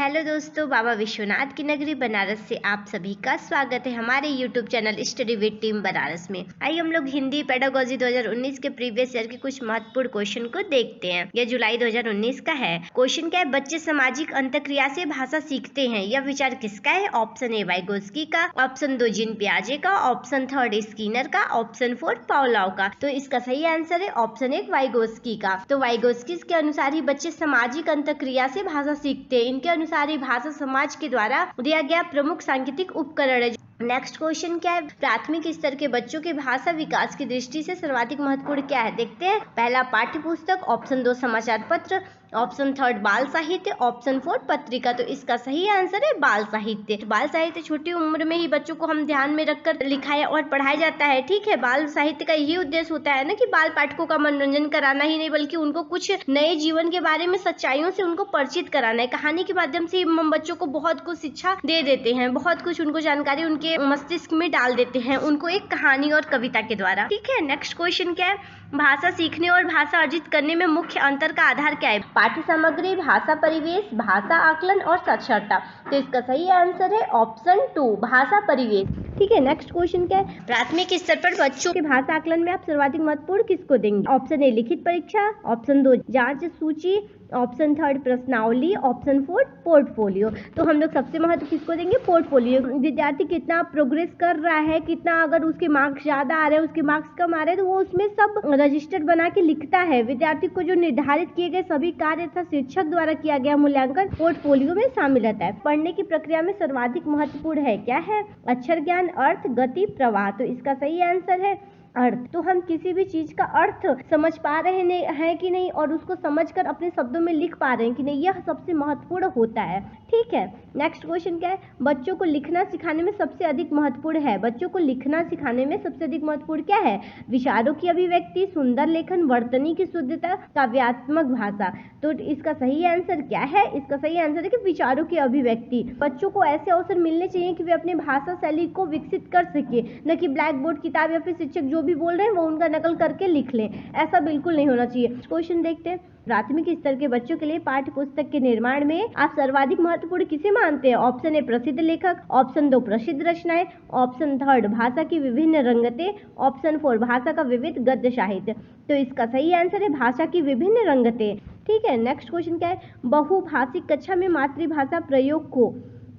Hello दोस्तों, बाबा विश्वनाथ की नगरी बनारस से आप सभी का स्वागत है हमारे YouTube channel study with team Banaras में। आइए हम लोग हिंदी पेडागोजी 2019 के प्रीवियस ईयर के कुछ महत्वपूर्ण क्वेश्चन को देखते हैं। यह जुलाई 2019 का है। क्वेश्चन क्या है? बच्चे सामाजिक अंतःक्रिया से भाषा सीखते हैं। यह विचार किसका है? ऑप्शन ए वाइगोस्की का, ऑप्शन 2 जीन पियाजे का, ऑप्शन 3 स्किनर का, ऑप्शन 4 पावलोव का। तो इसका सही आंसर है ऑप्शन 1 वाइगोस्की का। तो वाइगोस्की के अनुसार ही बच्चे सामाजिक अंतःक्रिया से भाषा सीखते हैं। इनके अनुसार ही भाषा समाज के द्वारा दिया गया प्रमुख सांकेतिक उपकरण है। नेक्स्ट क्वेश्चन क्या है? प्राथमिक स्तर के बच्चों के भाषा विकास की दृष्टि से सर्वाधिक महत्वपूर्ण क्या है? देखते हैं। पहला पाठ्य पुस्तक, ऑप्शन 2 समाचार पत्र, ऑप्शन 3 बाल साहित्य, ऑप्शन 4 पत्रिका। तो इसका सही आंसर है बाल साहित्य। बाल साहित्य छोटी उम्र में ही बच्चों को हम ध्यान में रखकर लिखाया और पढ़ाया जाता है। ठीक है, बाल साहित्य का यही उद्देश्य होता है ना कि बाल पाठकों का मनोरंजन कराना ही नहीं बल्कि उनको कुछ नए जीवन के बारे में सच्चाइयों से उनको परिचित कराना है। कहानी के माध्यम से हम बच्चों को बहुत कुछ शिक्षा दे देते हैं, बहुत कुछ उनको जानकारी उनके मस्तिष्क में डाल देते हैं, उनको एक कहानी और कविता के द्वारा। ठीक है, नेक्स्ट क्वेश्चन क्या है? भाषा सीखने और भाषा अर्जित करने में मुख्य अंतर का आधार क्या है? पाठ्य सामग्री, भाषा परिवेश, भाषा आकलन और साक्षरता। तो इसका सही आंसर है ऑप्शन 2 भाषा परिवेश। ठीक है, नेक्स्ट क्वेश्चन क्या है? प्राथमिक स्तर पर बच्चों के भाषा आकलन में आप सर्वाधिक महत्वपूर्ण किसको देंगे? ऑप्शन ए लिखित परीक्षा, ऑप्शन 2 जांच सूची, ऑप्शन 3 प्रश्नावली, ऑप्शन 4 पोर्टफोलियो। तो हम लोग सबसे महत्व किसको देंगे? पोर्टफोलियो। विद्यार्थी कितना प्रोग्रेस कर रहा है, कितना अगर उसके मार्क्स ज्यादा आ रहे हैं, उसके मार्क्स कम आ रहे हैं, तो वो उसमें सब रजिस्टर बना के लिखता है। विद्यार्थी को जो निर्धारित किए गए सभी कार्य तथा शिक्षक द्वारा किया गया मूल्यांकन पोर्टफोलियो में शामिल रहता है। पढ़ने की प्रक्रिया में सर्वाधिक महत्वपूर्ण है क्या है? अक्षर ज्ञान, अर्थ, गति, प्रवाह। तो इसका सही आंसर है अर्थ। तो हम किसी भी चीज का अर्थ समझ पा रहे हैं कि नहीं और उसको समझकर अपने शब्दों में लिख पा रहे हैं कि नहीं, यह सबसे महत्वपूर्ण होता है। ठीक है, नेक्स्ट क्वेश्चन क्या है? बच्चों को लिखना सिखाने में सबसे अधिक महत्वपूर्ण है। बच्चों को लिखना सिखाने में सबसे अधिक महत्वपूर्ण क्या है? विचारों की अभिव्यक्ति, सुंदर लेखन, वर्तनी की शुद्धता, काव्यात्मक भाषा। तो इसका सही आंसर क्या है? इसका सही आंसर है कि विचारों की अभिव्यक्ति। बच्चों को ऐसे अवसर मिलने चाहिए कि वे अपनी भाषा शैली को विकसित कर सके, न कि ब्लैक बोर्ड किताब या फिर शिक्षक जो भी बोल रहे हैं वो उनका नकल करके लिख लें। ऐसा बिल्कुल नहीं होना चाहिए। क्वेश्चन देखते हैं। प्राथमिक स्तर के बच्चों के लिए पाठ्य पुस्तक के निर्माण में आप सर्वाधिक महत्वपूर्ण किसे मानते हैं? ऑप्शन ए प्रसिद्ध लेखक, ऑप्शन 2 प्रसिद्ध रचनाएं, ऑप्शन 3 भाषा की विभिन्न रंगतें, ऑप्शन 4 भाषा का विविध गद्य साहित्य। तो इसका सही आंसर है भाषा की विभिन्न रंगतें। ठीक है, नेक्स्ट क्वेश्चन क्या है? बहुभाषिक कक्षा में मातृभाषा प्रयोग को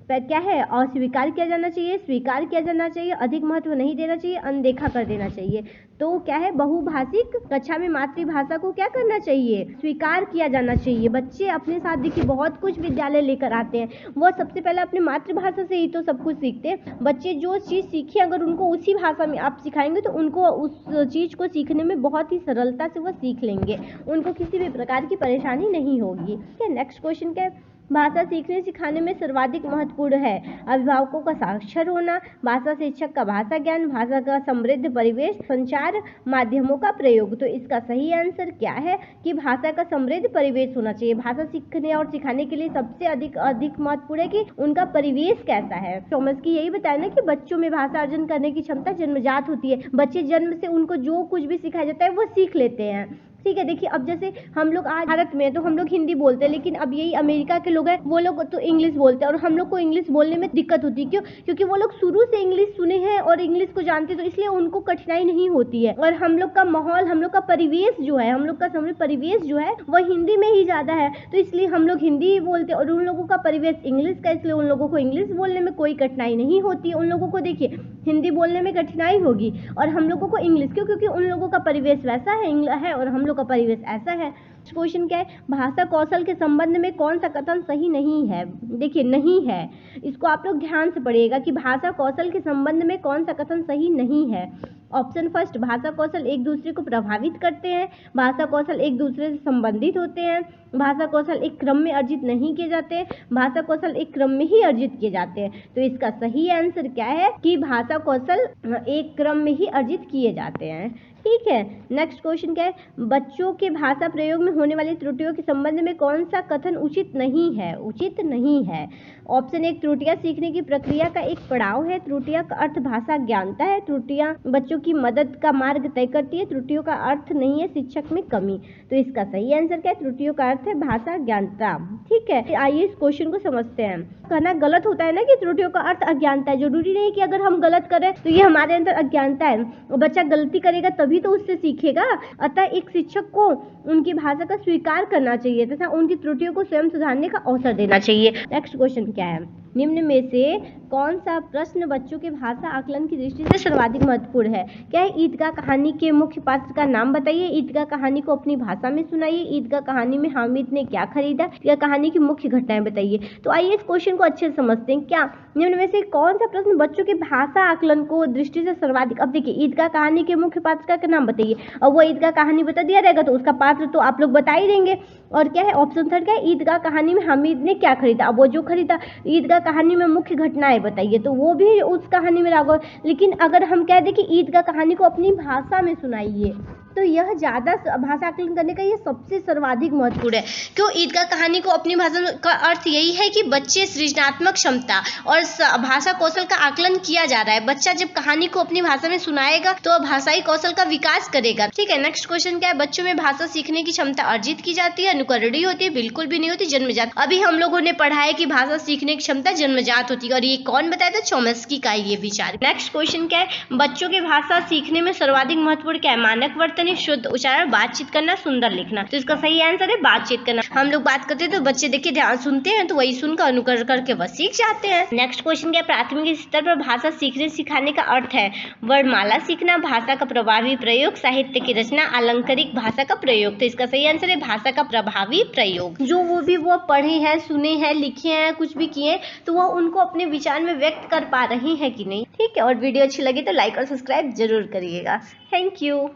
क्या है? अस्वीकार किया जाना चाहिए, स्वीकार किया जाना चाहिए, अधिक महत्व नहीं देना चाहिए, अनदेखा कर देना चाहिए। तो क्या है? बहुभाषिक कक्षा में मातृभाषा को क्या करना चाहिए? स्वीकार किया जाना चाहिए। बच्चे अपने साथ देखिए बहुत कुछ विद्यालय लेकर आते हैं, वो सबसे पहले अपनी मातृभाषा से ही तो सब कुछ सीखते हैं। बच्चे जो चीज़ सीखे अगर उनको उसी भाषा में आप सिखाएंगे तो उनको उस चीज़ को सीखने में बहुत ही सरलता से वो सीख लेंगे, उनको किसी भी प्रकार की परेशानी नहीं होगी। ठीक है, नेक्स्ट क्वेश्चन क्या है? भाषा सीखने सिखाने में सर्वाधिक महत्वपूर्ण है अभिभावकों का साक्षर होना, भाषा शिक्षक का भाषा ज्ञान, भाषा का समृद्ध परिवेश, संचार माध्यमों का प्रयोग। तो इसका सही आंसर क्या है कि भाषा का समृद्ध परिवेश होना चाहिए। भाषा सीखने और सिखाने के लिए सबसे अधिक महत्वपूर्ण है कि उनका परिवेश कैसा है। चॉम्स्की यही बताया ना कि बच्चों में भाषा अर्जन करने की क्षमता जन्मजात होती है। बच्चे जन्म से उनको जो कुछ भी सिखाया जाता है वो सीख लेते हैं। ठीक है, देखिए अब जैसे हम लोग आज भारत में तो हम लोग हिंदी बोलते हैं, लेकिन अब यही अमेरिका के लोग हैं वो लोग तो इंग्लिश बोलते हैं और हम लोग को इंग्लिश बोलने में दिक्कत होती है। क्यों? क्योंकि वो लोग शुरू से इंग्लिश सुने हैं और इंग्लिश को जानते हैं, तो इसलिए उनको कठिनाई नहीं होती है। और हम लोग का माहौल, हम लोग का परिवेश जो है, हम लोग का समृद्ध परिवेश जो है वह हिंदी में ही ज़्यादा है, तो इसलिए हम लोग हिंदी ही बोलते हैं। और उन लोगों का परिवेश इंग्लिश का, इसलिए उन लोगों को इंग्लिश बोलने में कोई कठिनाई नहीं होती। उन लोगों को देखिए हिंदी बोलने में कठिनाई होगी और हम लोगों को इंग्लिश, क्यों? क्योंकि उन लोगों का परिवेश वैसा है और हम लोग का परिवेश ऐसा है। क्वेश्चन क्या है? भाषा कौशल के संबंध में कौन सा कथन सही नहीं है? देखिए नहीं है, इसको आप लोग ध्यान से पढ़िएगा कि भाषा कौशल के संबंध में कौन सा कथन सही नहीं है। ऑप्शन फर्स्ट, भाषा कौशल एक दूसरे को प्रभावित करते हैं, भाषा कौशल एक दूसरे से संबंधित होते हैं, भाषा कौशल एक क्रम में अर्जित नहीं किए जाते, भाषा कौशल एक क्रम में ही अर्जित किए जाते हैं। तो इसका सही आंसर क्या है कि भाषा कौशल एक क्रम में ही अर्जित किए जाते हैं। ठीक है, नेक्स्ट क्वेश्चन क्या है? बच्चों के भाषा प्रयोग में होने वाली त्रुटियों के संबंध में कौन सा कथन उचित नहीं है? उचित नहीं है। ऑप्शन 1 त्रुटियां सीखने की प्रक्रिया का एक पड़ाव है, त्रुटियां का अर्थ भाषा ज्ञानता है, त्रुटियां बच्चों की मदद का मार्ग तय करती है। त्रुटियों का अर्थ नहीं है शिक्षक में कमी। तो इसका सही आंसर क्या है? त्रुटियों का अर्थ है भाषा ज्ञानता। ठीक है, आइए इस क्वेश्चन को समझते हैं। कहना गलत होता है ना कि त्रुटियों का अर्थ अज्ञानता है। जरूरी नहीं कि अगर हम गलत करें तो ये हमारे अंदर अज्ञानता है। बच्चा गलती करेगा तभी तो उससे सीखेगा। अतः एक शिक्षक को उनकी भाषा का स्वीकार करना चाहिए तथा उनकी त्रुटियों को स्वयं सुधारने का अवसर देना चाहिए। नेक्स्ट क्वेश्चन क्या है? निम्न में से कौन सा प्रश्न बच्चों के भाषा आकलन की दृष्टि से सर्वाधिक महत्वपूर्ण है? क्या है? ईदगाह कहानी के मुख्य पात्र का नाम बताइए। ईदगाह कहानी को अपनी भाषा में सुनाइए। ईदगाह कहानी में हामिद ने क्या खरीदा? ईदगाह कहानी की मुख्य घटनाएं बताइए। तो आइए इस क्वेश्चन को अच्छे से समझते हैं। क्या निम्न में से कौन सा प्रश्न बच्चों के भाषा आकलन को दृष्टि से सर्वाधिक? अब देखिए, ईदगाह कहानी के मुख्य पात्र का नाम बताइए। अब वो ईदगाह कहानी बता दिया रहेगा तो उसका पात्र तो आप लोग बता ही देंगे। और क्या है? ऑप्शन थर्ड क्या है? ईदगाह कहानी में हामिद ने क्या खरीदा? अब वो जो खरीदा। ईदगाह कहानी में मुख्य घटनाएं बताइए, तो वो भी उस कहानी में लागू। लेकिन अगर हम कह दें कि ईदगाह कहानी को अपनी भाषा में सुनाइए, तो यह ज़्यादा भाषा आकलन करने का ये सबसे सर्वाधिक महत्वपूर्ण है। क्यों? ईदगाह कहानी को अपनी भाषा का अर्थ यही है कि बच्चे सृजनात्मक क्षमता और भाषा कौशल का आकलन किया जा रहा है। बच्चा जब कहानी को अपनी भाषा में सुनाएगा तो भाषाई कौशल का विकास करेगा। ठीक है, नेक्स्ट क्वेश्चन क्या है? बच्चों में भाषा सीखने की क्षमता अर्जित की जाती है, अनुकरणीय होती है? बिल्कुल भी नहीं होती, जन्मजात। अभी हम लोगों ने पढ़ा है कि भाषा सीखने की क्षमता जन्मजात होती है, और ये कौन बताया था? चॉम्स्की का ये विचार। नेक्स्ट क्वेश्चन क्या है? बच्चों के भाषा सीखने में सर्वाधिक महत्वपूर्ण क्या है? मानक वर्तनी, शुद्ध उच्चारण, बातचीत करना, सुंदर लिखना। तो इसका सही आंसर है बातचीत करना। हम लोग बात करते हैं तो बच्चे देखिए ध्यान सुनते हैं तो वही सुनकर अनुकरण करके बस सीख जाते हैं। नेक्स्ट क्वेश्चन क्या? प्राथमिक स्तर पर भाषा सीखने सिखाने का अर्थ है वर्णमाला सीखना, भाषा का प्रभावी प्रयोग, साहित्य की रचना, अलंकारिक भाषा का प्रयोग। तो इसका सही आंसर है भाषा का प्रभावी प्रयोग। जो वो पढ़े हैं, सुने हैं, लिखे हैं, कुछ भी किए तो वो उनको अपने विचार में व्यक्त कर पा रही है कि नहीं। ठीक है, और वीडियो अच्छी लगी तो लाइक और सब्सक्राइब जरूर करिएगा। Thank you.